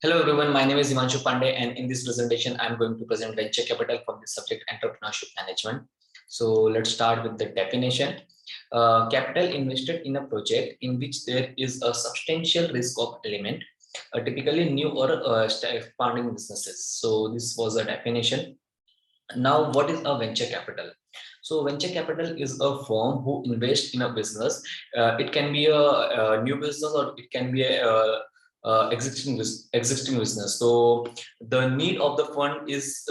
Hello everyone, my name is Himanshu Pandey, and in this presentation, I'm going to present venture capital from the subject entrepreneurship management. So let's start with the definition. Capital invested in a project in which there is a substantial risk of element, typically new or expanding businesses. So this was a definition. Now, what is a venture capital? So venture capital is a firm who invests in a business. It can be a new business or it can be existing business. So the need of the fund is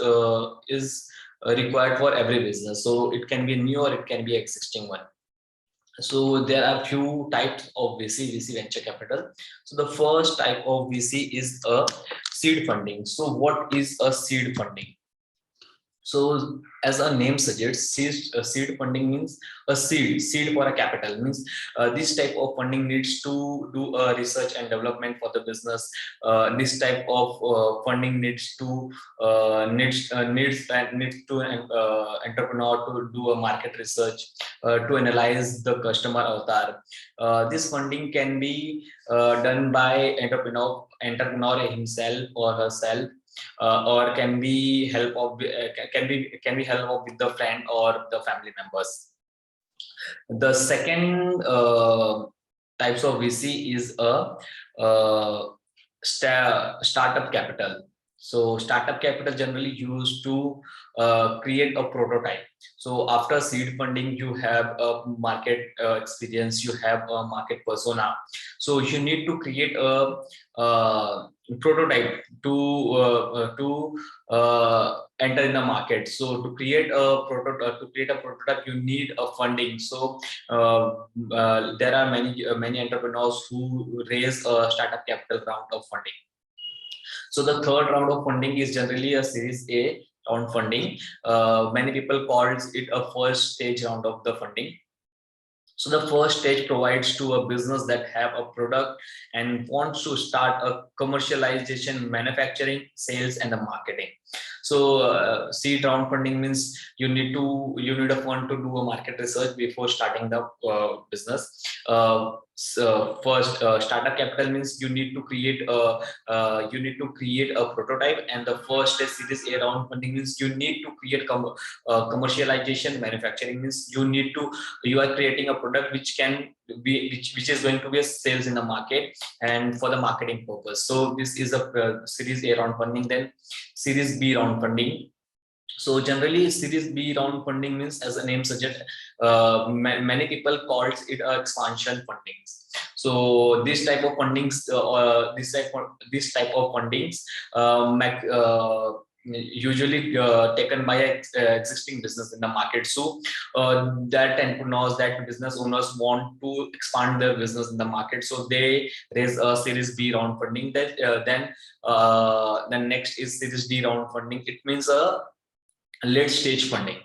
required for every business. So it can be new or it can be existing one. So there are few types of VC venture capital. So the first type of VC is a seed funding. So what is a seed funding? So, as a name suggests, seed funding means a seed for a capital means this type of funding needs to do research and development for the business. This type of funding needs to needs to an entrepreneur to do a market research to analyze the customer avatar. This funding can be done by entrepreneur himself or herself, or can be help of can be help of with the friend or the family members. The second types of VC is a startup capital. So startup capital generally used to create a prototype. So after seed funding, you have a market experience, you have a market persona. So you need to create a prototype to enter in the market. So to create a prototype, you need a funding. So there are many entrepreneurs who raise a startup capital round of funding. So the third round of funding is generally a Series A round funding. Many people calls it a first stage round of the funding. So the first stage provides to a business that have a product and wants to start a commercialization, manufacturing, sales, and the marketing. So seed round funding means you need a fund to do a market research before starting the business. So first, startup capital means you need to create a prototype, and the first Series A round funding means you need to create commercialization. Manufacturing means you are creating a product which can be which is going to be a sales in the market and for the marketing purpose. So this is a Series A round funding. Then Series B round funding. So generally, Series B round funding means, as the name suggests, many people calls it expansion fundings. So this type of fundings, this type of fundings, usually taken by existing business in the market. So that entrepreneurs, that business owners want to expand their business in the market, so they raise a Series B round funding. That then next is Series D round funding. It means a late stage funding.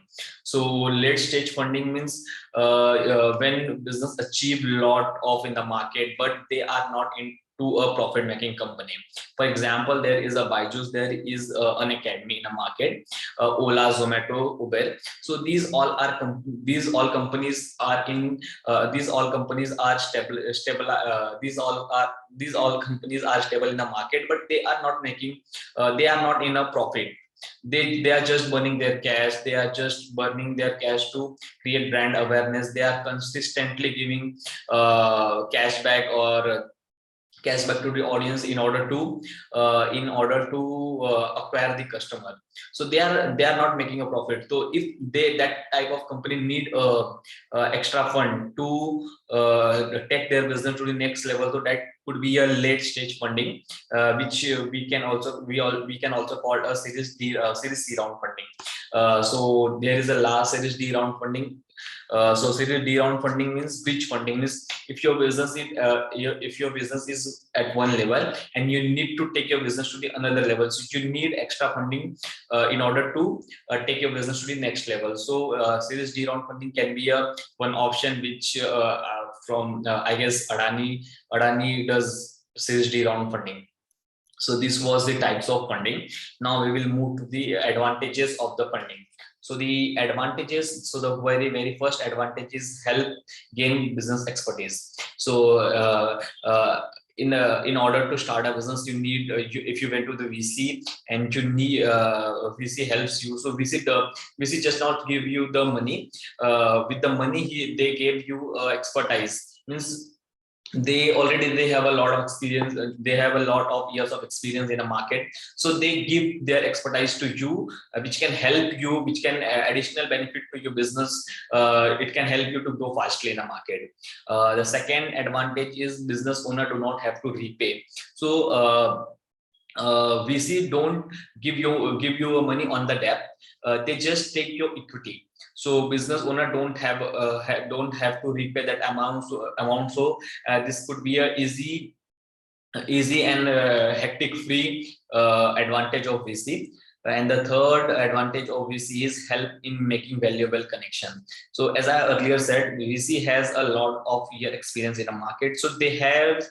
So late stage funding means when business achieve lot of in the market, but they are not into a profit making company. For example, there is a Byju's, there is an academy in the market, Ola, Zomato, Uber. So these all companies are in these all companies are stable these all companies are stable in the market, but they are not making they are not in a profit. They are just burning their cash. They are just burning their cash to create brand awareness. They are consistently giving cashback or cashback to the audience in order to acquire the customer. So they are not making a profit. So if they, that type of company, need extra fund to take their business to the next level, so that could be a late stage funding, which we can also call a Series C round funding. So there is a last Series D round funding. So Series D round funding means bridge funding. Means if your business is at one level and you need to take your business to the another level, so you need extra funding in order to take your business to the next level. So Series D round funding can be a one option, which from I guess Adani does Series D round funding. So this was the types of funding. Now we will move to the advantages of the funding. So the advantages, so the very first advantage is help gain business expertise. So in order to start a business, you need if you went to the VC and you need VC helps you. So VC just not give you the money. With the money they gave you expertise. Means they have a lot of experience, they have a lot of years of experience in a market, so they give their expertise to you, which can help you, which can additional benefit to your business. It can help you to grow fastly in a market. The second advantage is business owner do not have to repay. So VC don't give you money on the debt. They just take your equity. So business owner don't have to repay that amount. So this could be a easy and hectic free advantage of VC. And the third advantage of VC is help in making valuable connection. So as I earlier said, VC has a lot of year experience in the market. So they have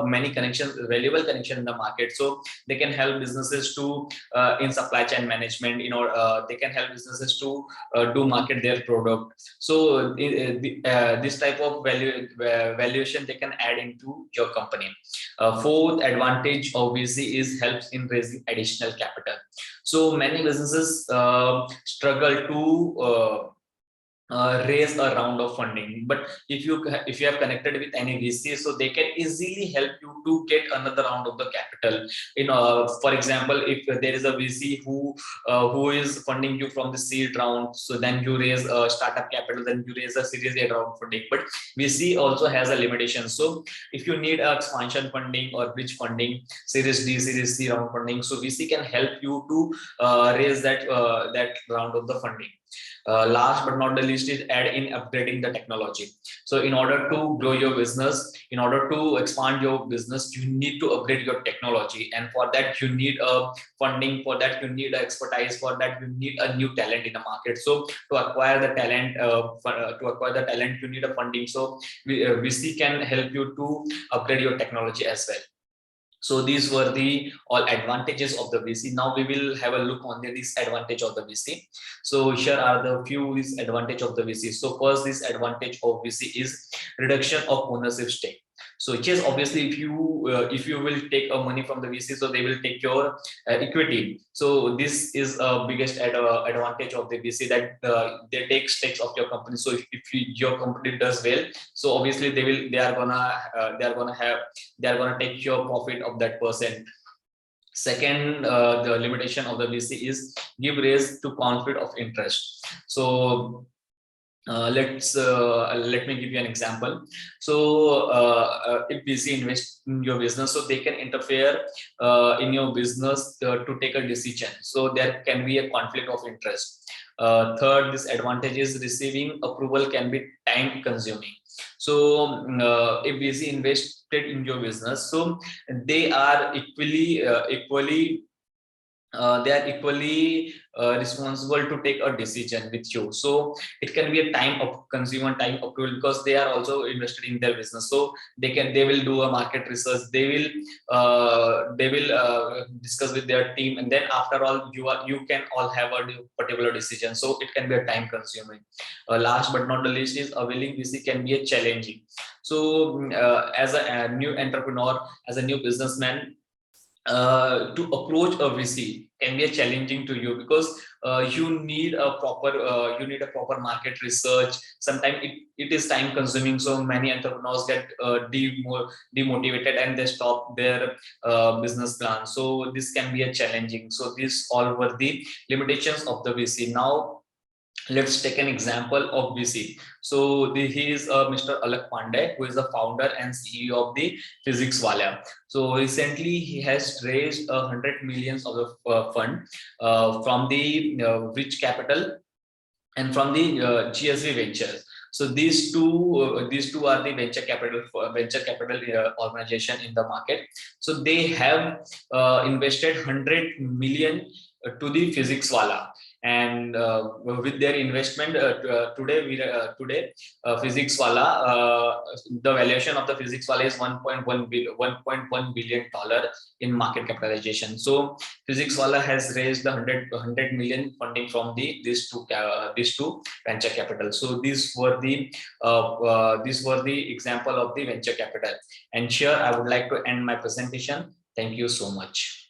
many connections, valuable connection in the market. So they can help businesses to in supply chain management. They can help businesses to do market their product. So this type of valuation they can add into your company. Fourth advantage of VC is helps in raising additional capital. So many businesses struggle to raise a round of funding, but if you have connected with any VC, so they can easily help you to get another round of the capital. For example, if there is a VC who is funding you from the seed round, so then you raise a startup capital, then you raise a series A round funding. But VC also has a limitation. So if you need expansion funding or bridge funding, series D, series C round funding, so VC can help you to raise that round of the funding. Last but not the least is add in upgrading the technology. So in order to grow your business, in order to expand your business, you need to upgrade your technology, and for that you need a funding, for that you need expertise, for that you need a new talent in the market. So to acquire the talent, you need a funding. So VC can help you to upgrade your technology as well. So these were the all advantages of the VC. Now we will have a look on the disadvantage of the VC. So here are the few disadvantage of the VC. So first disadvantage of VC is reduction of ownership stake. So yes, obviously if you will take money from the VC, so they will take your equity. So this is biggest advantage of the VC, that they take stakes of your company. So if your company does well, so obviously they are gonna take your profit of that percent. Second, the limitation of the VC is give rise to conflict of interest. So let me give you an example. So if VC invest in your business, so they can interfere in your business to take a decision. So there can be a conflict of interest. Third disadvantage is receiving approval can be time consuming. So if VC invested in your business, so they are equally responsible to take a decision with you. So it can be a time of consumer time approval, because they are also invested in their business. So they will do a market research, they will discuss with their team, and then after all you can all have a particular decision. So it can be a time consuming. Last but not the least is a willing VC can be a challenging. So as a new entrepreneur, as a new businessman, to approach a VC can be challenging to you, because you need a proper market research. Sometimes it is time consuming. So many entrepreneurs get demotivated and they stop their business plan. So this can be a challenging. So these all were the limitations of the VC. Now let's take an example of VC. So he is Mr. Alak Pandey, who is the founder and CEO of the Physics Wala. So recently he has raised 100 millions of the fund from the Rich Capital and from the GSV Ventures. So these two are the venture capital organization in the market. So they have invested 100 million to the Physics Wala. and with their investment today physics wala the valuation of the physics wala is 1.1 billion dollar in market capitalization. So physics wala has raised the 100 million funding from these two venture capital. So these were the example of the venture capital. And here I would like to end my presentation. Thank you so much.